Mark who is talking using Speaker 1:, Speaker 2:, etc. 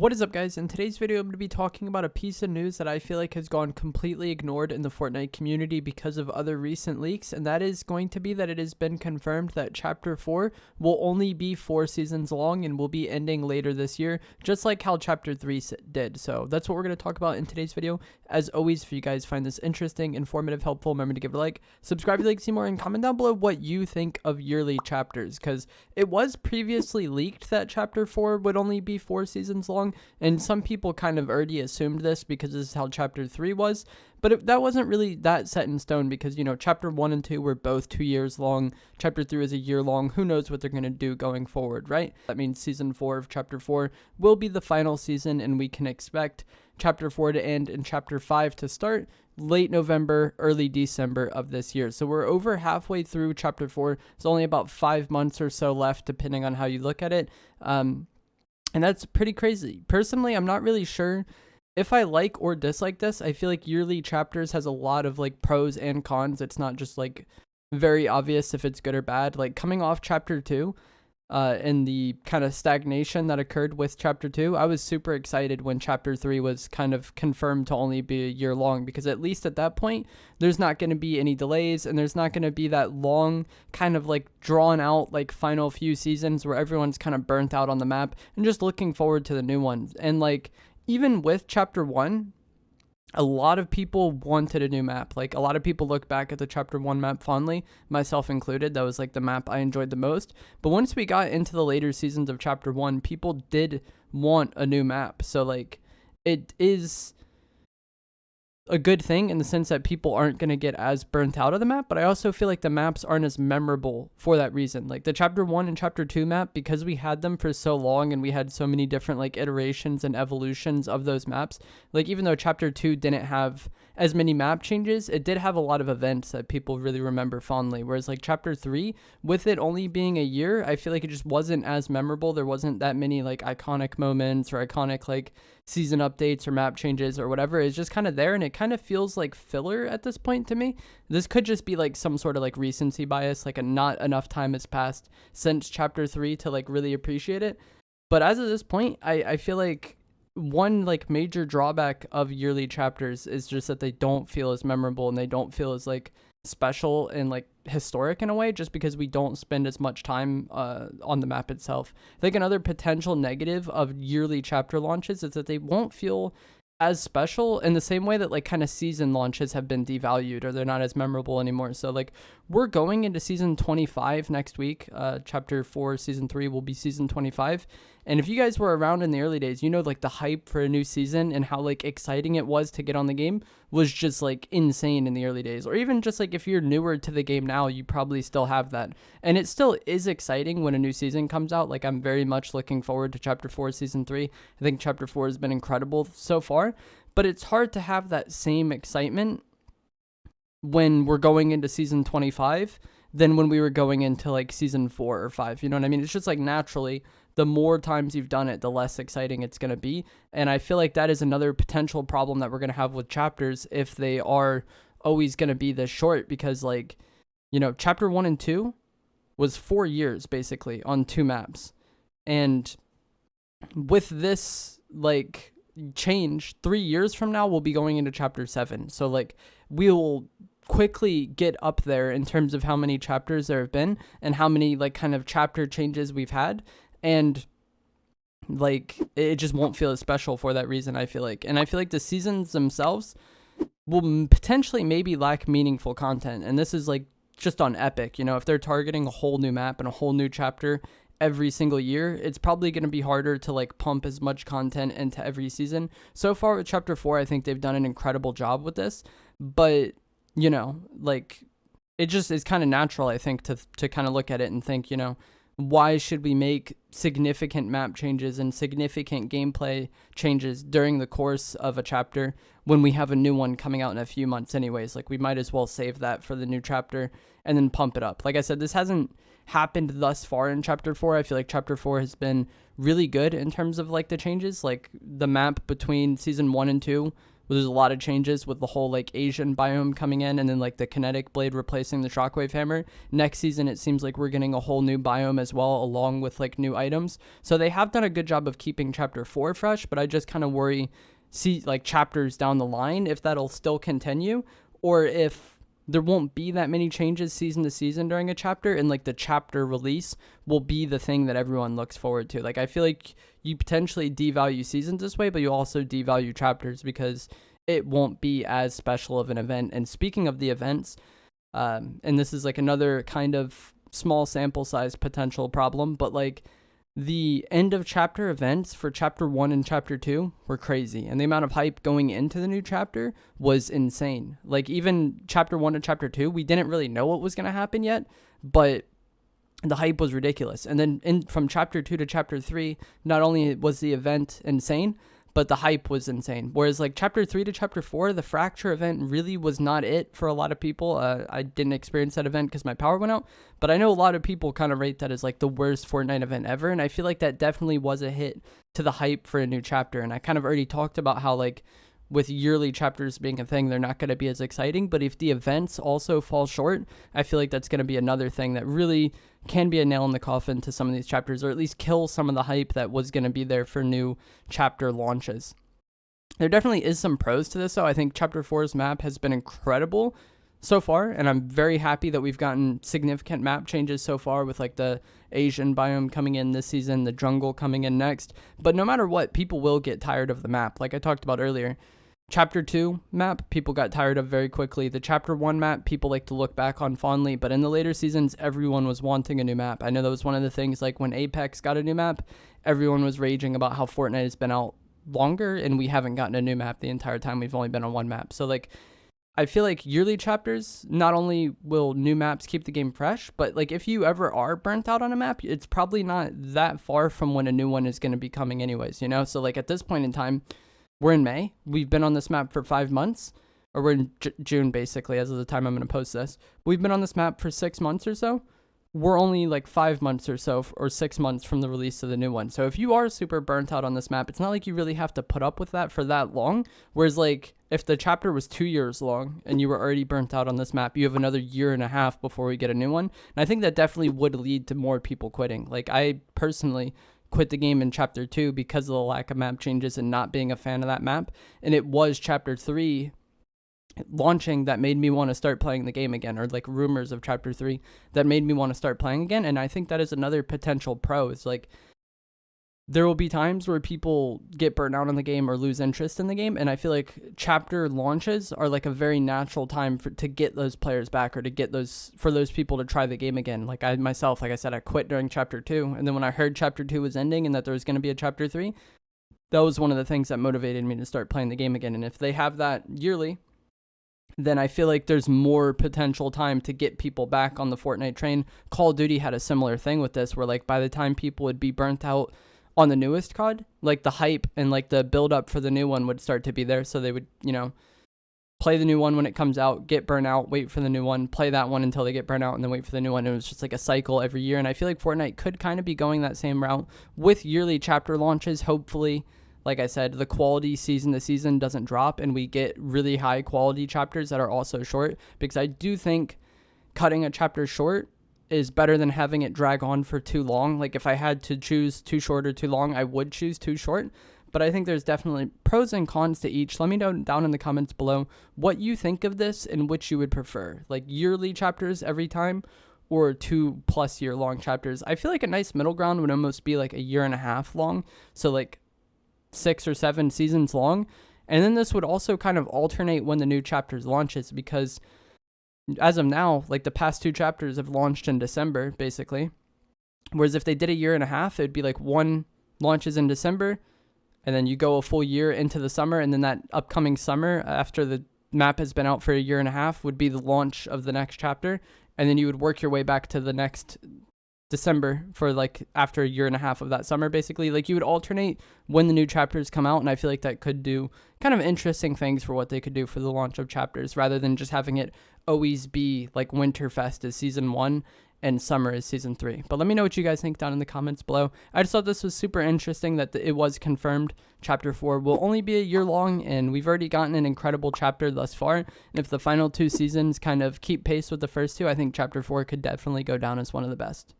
Speaker 1: What is up, guys? In today's video, I'm going to be talking about a piece of news that I feel like has gone completely ignored in the Fortnite community because of other recent leaks, and that is going to be that it has been confirmed that Chapter 4 will only be 4 seasons long and will be ending later this year, just like how Chapter 3 did. So that's what we're going to talk about in today's video. As always, if you guys find this interesting, informative, helpful, remember to give it a like, subscribe if you like to see more, and comment down below what you think of yearly chapters, because it was previously leaked that Chapter 4 would only be 4 seasons long. And some people kind of already assumed this because this is how Chapter 3 was, but that wasn't really that set in stone because, you know, Chapter 1 and 2 were both 2 years long. Chapter 3 is a year long. Who knows what they're going to do going forward, right? That means Season 4 of Chapter 4 will be the final season, and we can expect Chapter 4 to end and Chapter 5 to start late November, early December of this year. So we're over halfway through Chapter 4. It's only about 5 months or so left, depending on how you look at it. And that's pretty crazy. Personally, I'm not really sure if I like or dislike this. I feel like yearly chapters has a lot of like pros and cons. It's not just like very obvious if it's good or bad. Like coming off Chapter 2 and the kind of stagnation that occurred with Chapter 2, I was super excited when Chapter 3 was kind of confirmed to only be a year long, because at least at that point, there's not going to be any delays and there's not going to be that long kind of like drawn out like final few seasons where everyone's kind of burnt out on the map and just looking forward to the new ones. And like even with Chapter 1, a lot of people wanted a new map. Like a lot of people look back at the Chapter 1 map fondly, myself included. That was like the map I enjoyed the most. But once we got into the later seasons of Chapter 1, people did want a new map. So like it is a good thing in the sense that people aren't going to get as burnt out of the map, but I also feel like the maps aren't as memorable for that reason. Like the Chapter 1 and Chapter 2 map, because we had them for so long and we had so many different like iterations and evolutions of those maps, like even though Chapter 2 didn't have as many map changes, it did have a lot of events that people really remember fondly, whereas like Chapter 3, with it only being a year, I feel like it just wasn't as memorable. There wasn't that many like iconic moments or iconic like season updates or map changes or whatever. It's just kind of there, and it kind of feels like filler at this point to me. This could just be like some sort of like recency bias, like not enough time has passed since Chapter 3 to like really appreciate it. But as of this point, I feel like one like major drawback of yearly chapters is just that they don't feel as memorable and they don't feel as like special and like historic in a way, just because we don't spend as much time on the map itself. I think another potential negative of yearly chapter launches is that they won't feel as special in the same way that like kind of season launches have been devalued, or they're not as memorable anymore. So like we're going into season 25 next week. Chapter 4 season 3 will be season 25, and if you guys were around in the early days, you know, like the hype for a new season and how like exciting it was to get on the game was just like insane in the early days. Or even just like if you're newer to the game now, you probably still have that, and it still is exciting when a new season comes out. Like I'm very much looking forward to Chapter 4 season 3. I think Chapter 4 has been incredible so far, but it's hard to have that same excitement when we're going into season 25 than when we were going into like season 4 or 5. You know what I mean? It's just like naturally, the more times you've done it, the less exciting it's going to be. And I feel like that is another potential problem that we're going to have with chapters if they are always going to be this short, because like, you know, Chapter 1 and 2 was 4 years basically on 2 maps. And with this like change, 3 years from now, we'll be going into Chapter 7. So like we'll quickly get up there in terms of how many chapters there have been and how many like kind of chapter changes we've had. And like it just won't feel as special for that reason, I feel like. And I feel like the seasons themselves will potentially maybe lack meaningful content. And this is like just on Epic, you know, if they're targeting a whole new map and a whole new chapter every single year, it's probably going to be harder to like pump as much content into every season. So far with Chapter 4, I think they've done an incredible job with this, but you know, like it just is kind of natural, I think, to kind of look at it and think, you know, why should we make significant map changes and significant gameplay changes during the course of a chapter when we have a new one coming out in a few months anyways? Like we might as well save that for the new chapter and then pump it up. Like I said, this hasn't happened thus far in Chapter 4. I feel like Chapter 4 has been really good in terms of like the changes. Like the map between season 1 and 2 where there's a lot of changes with the whole like Asian biome coming in, and then like the kinetic blade replacing the shockwave hammer. Next season, it seems like we're getting a whole new biome as well, along with like new items. So they have done a good job of keeping chapter 4 fresh, but I just kind of worry, see like chapters down the line, if that'll still continue, or if there won't be that many changes season to season during a chapter, and like the chapter release will be the thing that everyone looks forward to. Like I feel like you potentially devalue seasons this way, but you also devalue chapters because it won't be as special of an event. And speaking of the events, and this is like another kind of small sample size potential problem, but like the end of chapter events for chapter 1 and chapter 2 were crazy, and the amount of hype going into the new chapter was insane. Like even chapter 1 and chapter 2, we didn't really know what was going to happen yet, but the hype was ridiculous. And then from chapter 2 to chapter 3, not only was the event insane, but the hype was insane. Whereas like chapter 3 to chapter 4, the fracture event really was not it for a lot of people. I didn't experience that event because my power went out, but I know a lot of people kind of rate that as like the worst Fortnite event ever, and I feel like that definitely was a hit to the hype for a new chapter. And I kind of already talked about how like with yearly chapters being a thing, they're not going to be as exciting, but if the events also fall short, I feel like that's going to be another thing that really can be a nail in the coffin to some of these chapters, or at least kill some of the hype that was going to be there for new chapter launches. There definitely is some pros to this, though. I think chapter 4's map has been incredible so far, and I'm very happy that we've gotten significant map changes so far, with like the Asian biome coming in this season, the jungle coming in next. But no matter what, people will get tired of the map. Like I talked about earlier, chapter 2 map, people got tired of very quickly. The chapter 1 map, people like to look back on fondly, but in the later seasons, everyone was wanting a new map. I know that was one of the things, like when Apex got a new map, everyone was raging about how Fortnite has been out longer and we haven't gotten a new map the entire time. We've only been on one map. So like, I feel like yearly chapters, not only will new maps keep the game fresh, but like if you ever are burnt out on a map, it's probably not that far from when a new one is going to be coming anyways, you know? So like at this point in time, we're in May. We've been on this map for 5 months, or we're in June basically as of the time I'm going to post this. We've been on this map for 6 months or so. We're only like 5 months or so, or 6 months from the release of the new one. So if you are super burnt out on this map, it's not like you really have to put up with that for that long. Whereas like if the chapter was 2 years long and you were already burnt out on this map, you have another 1.5 years before we get a new one. And I think that definitely would lead to more people quitting. Like I personally quit the game in chapter 2 because of the lack of map changes and not being a fan of that map. And it was chapter 3 launching that made me want to start playing the game again, or like rumors of chapter 3 that made me want to start playing again. And I think that is another potential pro. It's like there will be times where people get burnt out on the game or lose interest in the game, and I feel like chapter launches are like a very natural time to get those players back, or to get those, for those people to try the game again. Like I myself, like I said, I quit during chapter 2, and then when I heard chapter 2 was ending and that there was going to be a chapter 3, that was one of the things that motivated me to start playing the game again. And if they have that yearly, then I feel like there's more potential time to get people back on the Fortnite train. Call of Duty had a similar thing with this, where like by the time people would be burnt out on the newest COD, like the hype and like the build up for the new one would start to be there. So they would, you know, play the new one when it comes out, get burnt out, wait for the new one, play that one until they get burnt out, and then wait for the new one. It was just like a cycle every year. And I feel like Fortnite could kind of be going that same route with yearly chapter launches. Hopefully, like I said, the quality season to season doesn't drop and we get really high quality chapters that are also short, because I do think cutting a chapter short is better than having it drag on for too long. Like if I had to choose too short or too long, I would choose too short. But I think there's definitely pros and cons to each. Let me know down in the comments below what you think of this and which you would prefer, like yearly chapters every time or 2+ year long chapters. I feel like a nice middle ground would almost be like 1.5 years long. So like 6 or 7 seasons long. And then this would also kind of alternate when the new chapters launches, because as of now, like the past 2 chapters have launched in December basically. Whereas if they did 1.5 years, it'd be like one launches in December, and then you go a full year into the summer, and then that upcoming summer after the map has been out for 1.5 years would be the launch of the next chapter, and then you would work your way back to the next December for like after 1.5 years of that summer basically. Like you would alternate when the new chapters come out, and I feel like that could do kind of interesting things for what they could do for the launch of chapters, rather than just having it always be like Winterfest is season 1 and summer is season 3. But let me know what you guys think down in the comments below. I just thought this was super interesting that it was confirmed chapter 4 will only be a year long, and we've already gotten an incredible chapter thus far. And if the final 2 seasons kind of keep pace with the first 2, I think chapter 4 could definitely go down as one of the best.